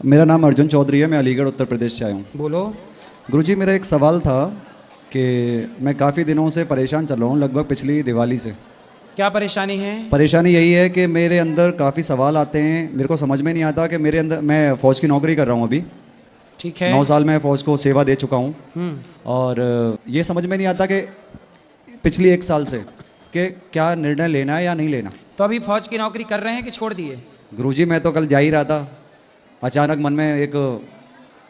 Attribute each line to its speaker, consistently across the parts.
Speaker 1: मेरा नाम अर्जुन चौधरी है, मैं अलीगढ़ उत्तर प्रदेश से आया हूँ।
Speaker 2: बोलो।
Speaker 1: गुरुजी, मेरा एक सवाल था कि मैं काफ़ी दिनों से परेशान चल रहा हूँ, लगभग पिछली दिवाली से।
Speaker 2: क्या परेशानी है?
Speaker 1: परेशानी यही है कि मेरे अंदर काफ़ी सवाल आते हैं, मेरे को समझ में नहीं आता कि मेरे अंदर, मैं फ़ौज की नौकरी कर रहा हूँ अभी।
Speaker 2: ठीक है।
Speaker 1: 9 साल मैं फ़ौज को सेवा दे चुका हूँ।
Speaker 2: हम्म।
Speaker 1: और ये समझ में नहीं आता कि पिछली 1 साल से कि क्या निर्णय लेना है या नहीं लेना।
Speaker 2: तो अभी फौज की नौकरी कर रहे हैं कि छोड़ दिए?
Speaker 1: गुरुजी, मैं तो कल जा ही रहा था, अचानक मन में एक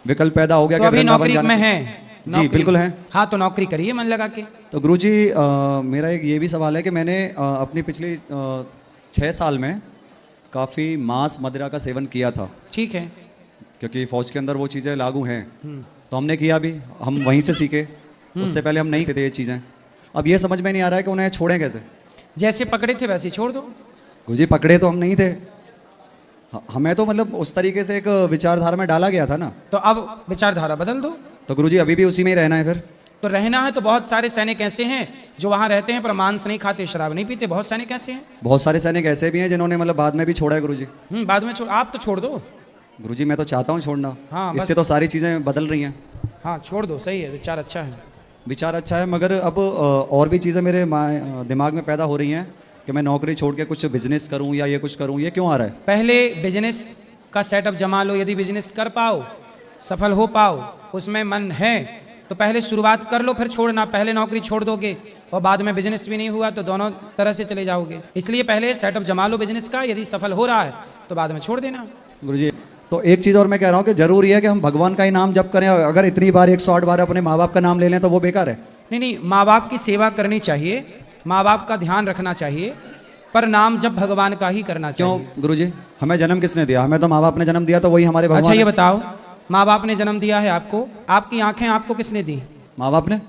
Speaker 1: विकल्प पैदा हो गया
Speaker 2: तो
Speaker 1: कि
Speaker 2: अभी
Speaker 1: वृंदावन
Speaker 2: नौकरी
Speaker 1: जाना
Speaker 2: में
Speaker 1: है।
Speaker 2: हैं?
Speaker 1: जी बिल्कुल है।
Speaker 2: हाँ, तो नौकरी करिए मन लगा के।
Speaker 1: तो गुरुजी, मेरा एक ये भी सवाल है कि मैंने अपनी पिछली 6 साल में काफ़ी मांस मदिरा का सेवन किया था,
Speaker 2: ठीक है।
Speaker 1: क्योंकि फ़ौज के अंदर वो चीज़ें लागू हैं। तो हमने किया भी, हम वहीं से सीखे, उससे पहले हम नहीं थे ये चीज़ें। अब ये समझ में नहीं आ रहा है कि उन्हें छोड़ें कैसे।
Speaker 2: जैसे पकड़े थे वैसे ही छोड़ दो।
Speaker 1: गुरुजी, पकड़े तो हम नहीं थे, हमें तो मतलब उस तरीके से एक विचारधारा में डाला गया था ना।
Speaker 2: तो अब विचारधारा बदल दो।
Speaker 1: तो गुरुजी, अभी भी उसी में ही रहना है फिर?
Speaker 2: तो रहना है तो बहुत सारे सैनिक ऐसे हैं जो वहाँ रहते हैं पर मांस नहीं खाते, शराब नहीं पीते। बहुत सैनिक ऐसे हैं।
Speaker 1: बहुत सारे सैनिक ऐसे भी हैं जिन्होंने मतलब बाद में भी छोड़ा है गुरुजी।
Speaker 2: बाद में आप तो छोड़ दो।
Speaker 1: गुरुजी, मैं तो चाहता हूँ छोड़ना।
Speaker 2: हाँ,
Speaker 1: इससे तो सारी चीज़ें बदल रही हैं।
Speaker 2: हाँ, छोड़ दो, सही है, विचार अच्छा है।
Speaker 1: विचार अच्छा है, मगर अब और भी चीज़ें मेरे दिमाग में पैदा हो रही हैं कि मैं नौकरी छोड़ के कुछ बिजनेस करूं या ये कुछ करूं। ये क्यों आ रहा है?
Speaker 2: पहले बिजनेस का सेटअप जमा लो। यदि बिजनेस कर पाओ, सफल हो पाओ, उसमें मन है तो पहले शुरुआत कर लो, फिर छोड़ना। पहले नौकरी छोड़ दोगे और बाद में बिजनेस भी नहीं हुआ तो दोनों तरह से चले जाओगे। इसलिए पहले सेटअप जमा लो बिजनेस का, यदि सफल हो रहा है तो बाद में छोड़ देना।
Speaker 1: गुरुजी, तो एक चीज़ और मैं कह रहा हूँ कि जरूरी है कि हम भगवान का ही नाम जप करें। अगर इतनी बार 108 बार अपने माँ बाप का नाम ले लें तो वो बेकार है।
Speaker 2: नहीं नहीं, माँ बाप की सेवा करनी चाहिए, माँ बाप का ध्यान रखना चाहिए, पर नाम जब भगवान का ही करना चाहिए।
Speaker 1: क्यों गुरुजी? हमें जन्म किसने दिया? हमें तो माँ बाप ने जन्म दिया, तो वही हमारे भगवान
Speaker 2: अच्छा, ये
Speaker 1: है।
Speaker 2: बताओ, माँ बाप ने जन्म दिया है आपको, आपकी आंखें आपको किसने दी?
Speaker 1: माँ बाप ने।